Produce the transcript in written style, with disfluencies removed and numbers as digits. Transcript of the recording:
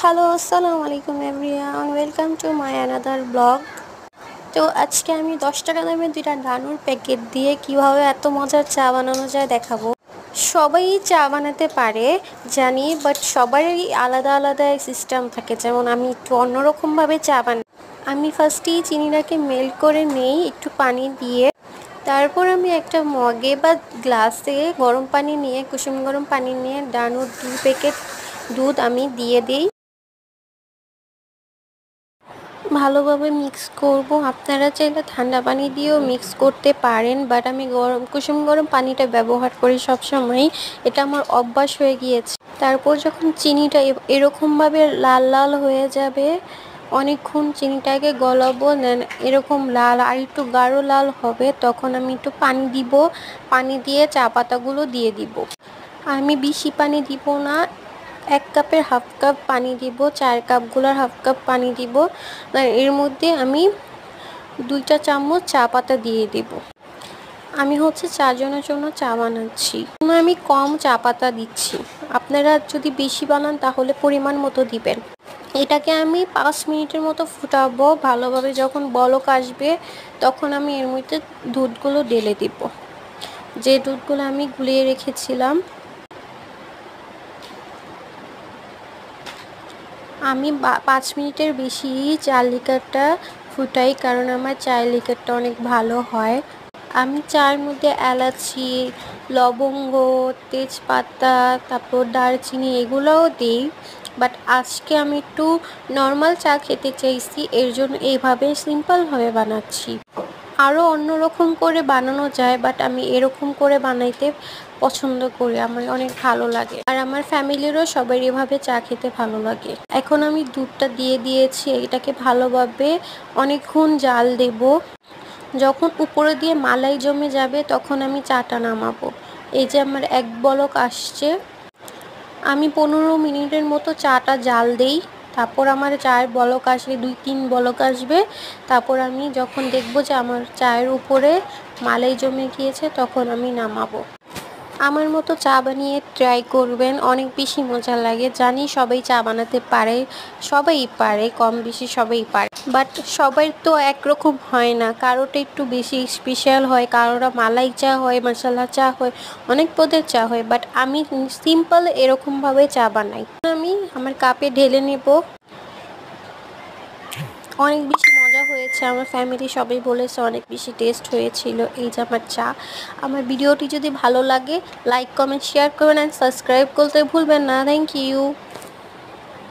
Hello, আসসালামু আলাইকুম everyone, welcome to my another blog. তো আজকে আমি 10 টাকা দামের 2টা ডানুর প্যাকেট দিয়ে কিভাবে এত মজার চা বানানো যায় দেখাবো। সবাই চা বানাতে পারে জানি, বাট সবারই আলাদা আলাদা সিস্টেম থাকে। যেমন আমি একটু অন্যরকমভাবে চা বানাই। আমি ফার্স্টেই চিনিটাকে মেল্ট করে নেই একটু পানি দিয়ে। তারপর আমি একটা মগে বা গ্লাসে গরম পানি নিয়ে, কুসুম গরম পানি নিয়ে ডানুর 2 প্যাকেট দুধ আমি দিয়ে দিই। ভালোভাবে মিক্স করব। আপনারা চাইলে ঠান্ডা পানি দিয়েও মিক্স করতে পারেন, বাট আমি কুসুম গরম পানিটা ব্যবহার করি সবসময়। এটা আমার অভ্যাস হয়ে গিয়েছে। তারপর যখন চিনিটা এরকমভাবে লাল লাল হয়ে যাবে, অনেকক্ষণ চিনিটাকে গলাবো, দেন এরকম লাল আর একটু গাঢ় লাল হবে, তখন আমি একটু পানি দিব। পানি দিয়ে চা পাতাগুলো দিয়ে দিব। আমি বেশি পানি দিব না, 1 কাপের হাফ কাপ পানি দিব, 4 কাপগুলোর হাফ কাপ পানি দিব। এর মধ্যে আমি 2টা চামচ চা পাতা দিয়ে দিব। আমি 4 জনের জন্য চা বানাচ্ছি, আমি কম চা পাতা দিচ্ছি। আপনারা যদি বেশি বানান তাহলে পরিমাণ মতো দিবেন। এটাকে আমি 5 মিনিটের মতো ফুটাবো ভালোভাবে। যখন বলক আসবে তখন আমি এর মধ্যে দুধগুলো ঢেলে দিব, যে দুধগুলো আমি গুলিয়ে রেখেছিলাম। আমি 5 মিনিটের বেশি চার লিকারটা ফুটাই, কারণ আমার চায়ের লিকারটা অনেক ভালো হয়। আমি চায়ের মধ্যে এলাচি, লবঙ্গ, তেজপাতা, তারপর দারচিনি এগুলোও দিই, বাট আজকে আমি একটু নর্মাল চা খেতে চাইছি, এর জন্য এইভাবে সিম্পলভাবে বানাচ্ছি। আরও অন্যরকম করে বানানো যায়, বাট আমি এরকম করে বানাইতে পছন্দ করি, আমার অনেক ভালো লাগে। আর আমার ফ্যামিলিরও সবাই এভাবে চা খেতে ভালো লাগে। এখন আমি দুধটা দিয়ে দিয়েছি, এটাকে ভালোভাবে অনেকক্ষণ জাল দেব। যখন উপরে দিয়ে মালাই জমে যাবে তখন আমি চাটা নামাবো। এই যে আমার 1 বলক আসছে। আমি 15 মিনিটের মতো চাটা জাল দেই। তারপর আমার চায়ের বলক আসলে 2-3 বলক আসবে। তারপর আমি যখন দেখব যে আমার চায়ের উপরে মালাই জমে গিয়েছে তখন আমি নামাবো। আমার মতো চা বানিয়ে ট্রাই করবেন, অনেক বেশি মজা লাগে। জানি সবাই চা বানাতে পারে, সবাই পারে, কম বেশি সবাই পারে, বাট সবাই তো একরকম হয় না। কারোটা একটু বেশি স্পেশাল হয়, কারোরা মালাই চা হয়, মশলা চা হয়, অনেক পদের চা হয়, বাট আমি সিম্পল এরকমভাবে চা বানাই। আমি আমার কাপে ঢেলে নেব। অনেক বেশি মজা হয়েছে, আমার ফ্যামিলি সবাই বলেছে অনেক বেশি টেস্ট হয়েছিল। এই যে আমার চা। আমার ভিডিওটি যদি ভালো লাগে লাইক, কমেন্ট, শেয়ার করবেন অ্যান্ড সাবস্ক্রাইব করতে ভুলবেন না। Thank you.